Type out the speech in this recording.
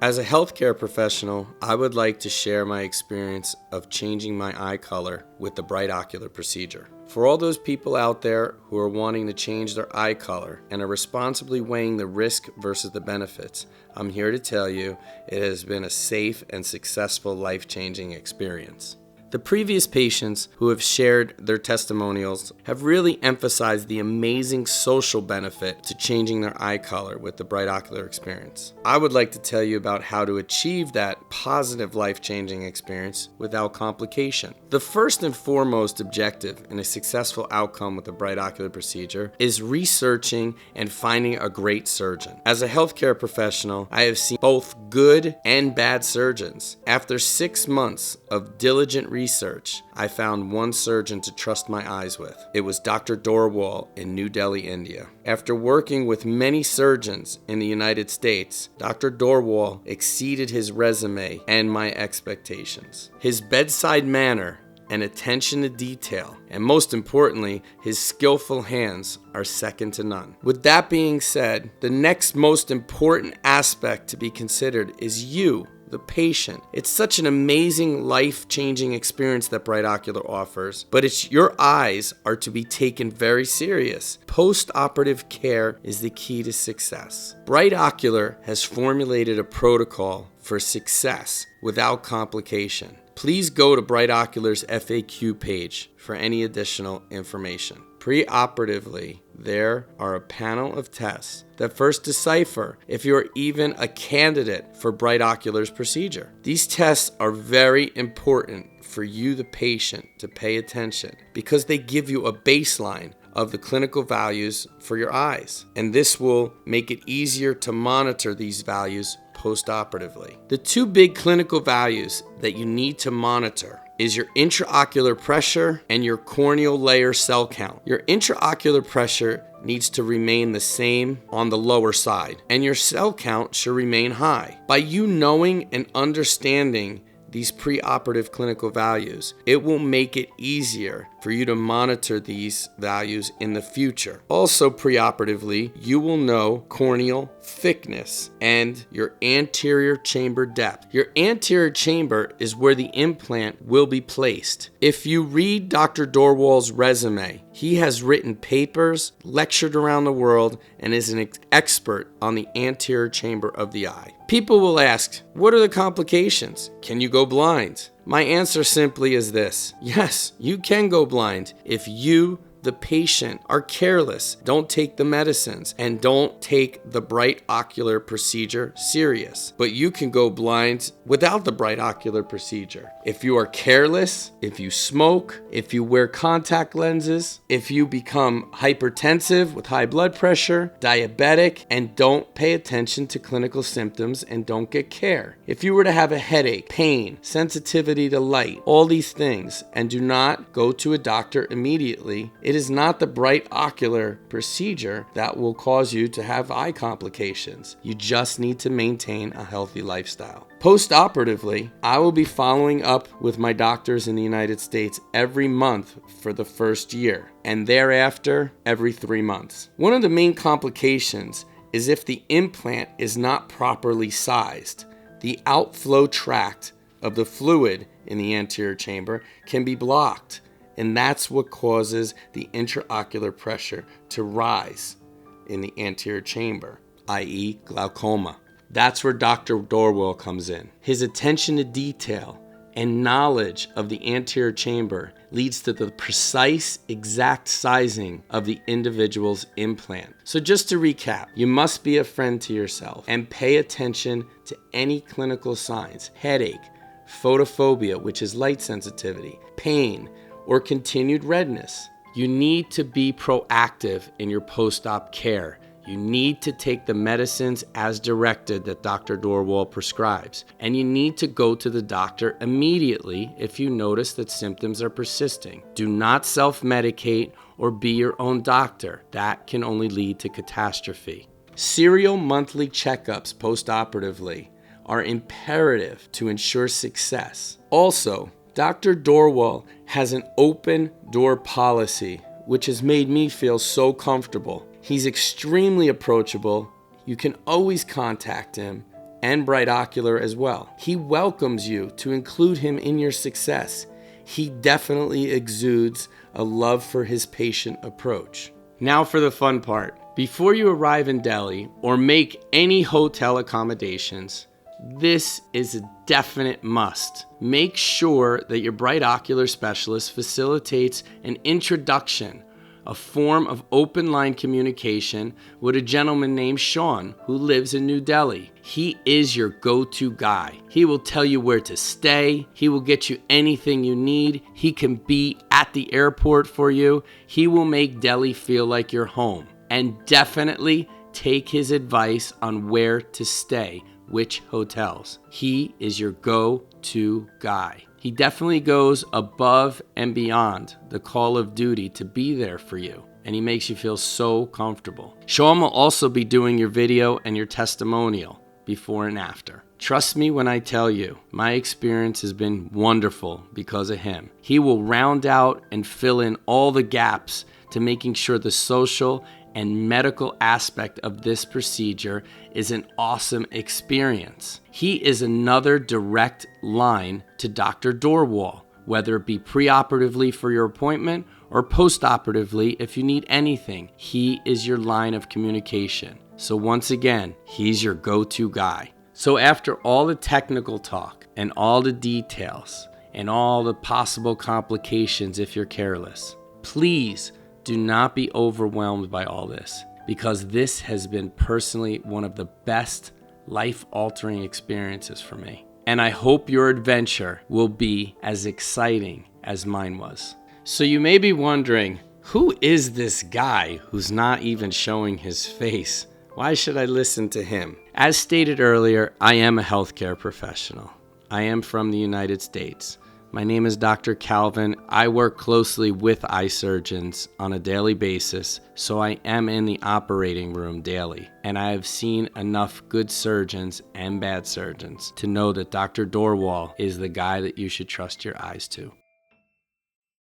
As a healthcare professional, I would like to share my experience of changing my eye color with the Brightocular procedure. For all those people out there who are wanting to change their eye color and are responsibly weighing the risk versus the benefits, I'm here to tell you it has been a safe and successful life-changing experience. The previous patients who have shared their testimonials have really emphasized the amazing social benefit to changing their eye color with the Brightocular experience. I would like to tell you about how to achieve that positive life-changing experience without complication. The first and foremost objective in a successful outcome with the Brightocular procedure is researching and finding a great surgeon. As a healthcare professional, I have seen both good and bad surgeons. After 6 months of diligent research, I found one surgeon to trust my eyes with. It was Dr. Dorwal in New Delhi, India. After working with many surgeons in the United States, Dr. Dorwal exceeded his resume and my expectations. His bedside manner and attention to detail, and most importantly, his skillful hands are second to none. With that being said, the next most important aspect to be considered is you, the patient. It's such an amazing life-changing experience that Brightocular offers, but your eyes are to be taken very serious. Post-operative care is the key to success. Brightocular has formulated a protocol for success without complication. Please go to Brightocular's FAQ page for any additional information. Preoperatively, there are a panel of tests that first decipher if you are even a candidate for Brightocular's procedure. These tests are very important for you, the patient, to pay attention because they give you a baseline of the clinical values for your eyes, and this will make it easier to monitor these values post-operatively. The two big clinical values that you need to monitor is your intraocular pressure and your corneal layer cell count. Your intraocular pressure needs to remain the same on the lower side, and your cell count should remain high. By you knowing and understanding these preoperative clinical values, it will make it easier for you to monitor these values in the future. Also preoperatively, you will know corneal thickness and your anterior chamber depth. Your anterior chamber is where the implant will be placed. If you read Dr. Dorwal's resume, he has written papers, lectured around the world, and is an expert on the anterior chamber of the eye. People will ask, what are the complications? Can you go blind? My answer simply is this: yes, you can go blind if you, the patient, are careless, don't take the medicines, and don't take the Brightocular procedure serious. But you can go blind without the Brightocular procedure. If you are careless, if you smoke, if you wear contact lenses, if you become hypertensive with high blood pressure, diabetic, and don't pay attention to clinical symptoms and don't get care. If you were to have a headache, pain, sensitivity to light, all these things, and do not go to a doctor immediately, it is not the Brightocular procedure that will cause you to have eye complications. You just need to maintain a healthy lifestyle. Post-operatively, I will be following up with my doctors in the United States every month for the first year, and thereafter every 3 months. One of the main complications is if the implant is not properly sized. The outflow tract of the fluid in the anterior chamber can be blocked, and that's what causes the intraocular pressure to rise in the anterior chamber, i.e. glaucoma. That's where Dr. Dorwal comes in. His attention to detail and knowledge of the anterior chamber leads to the precise, exact sizing of the individual's implant. So just to recap, you must be a friend to yourself and pay attention to any clinical signs: headache, photophobia, which is light sensitivity, pain, or continued redness. You need to be proactive in your post-op care. You need to take the medicines as directed that Dr. Dorwal prescribes. And you need to go to the doctor immediately if you notice that symptoms are persisting. Do not self-medicate or be your own doctor. That can only lead to catastrophe. Serial monthly checkups post-operatively are imperative to ensure success. Also, Dr. Dorwal has an open door policy, which has made me feel so comfortable. He's extremely approachable. You can always contact him, and Brightocular as well. He welcomes you to include him in your success. He definitely exudes a love for his patient approach. Now for the fun part. Before you arrive in Delhi or make any hotel accommodations, this is a definite must. Make sure that your Brightocular specialist facilitates an introduction, a form of open line communication with a gentleman named Sean who lives in New Delhi. He is your go-to guy. He will tell you where to stay. He will get you anything you need. He can be at the airport for you. He will make Delhi feel like your home. And definitely take his advice on where to stay, which hotels. He is your go-to guy. He definitely goes above and beyond the call of duty to be there for you, and he makes you feel so comfortable. Sean will also be doing your video and your testimonial before and after. Trust me when I tell you, my experience has been wonderful because of him. He will round out and fill in all the gaps to making sure the social and medical aspect of this procedure is an awesome experience. He is another direct line to Dr. Dorwall, whether it be preoperatively for your appointment or postoperatively if you need anything. He is your line of communication. So once again, he's your go-to guy. So after all the technical talk and all the details and all the possible complications if you're careless, please do not be overwhelmed by all this, because this has been personally one of the best life-altering experiences for me. And I hope your adventure will be as exciting as mine was. So you may be wondering, who is this guy who's not even showing his face? Why should I listen to him? As stated earlier, I am a healthcare professional. I am from the United States. My name is Dr. Calvin. I work closely with eye surgeons on a daily basis, so I am in the operating room daily. And I have seen enough good surgeons and bad surgeons to know that Dr. Dorwall is the guy that you should trust your eyes to.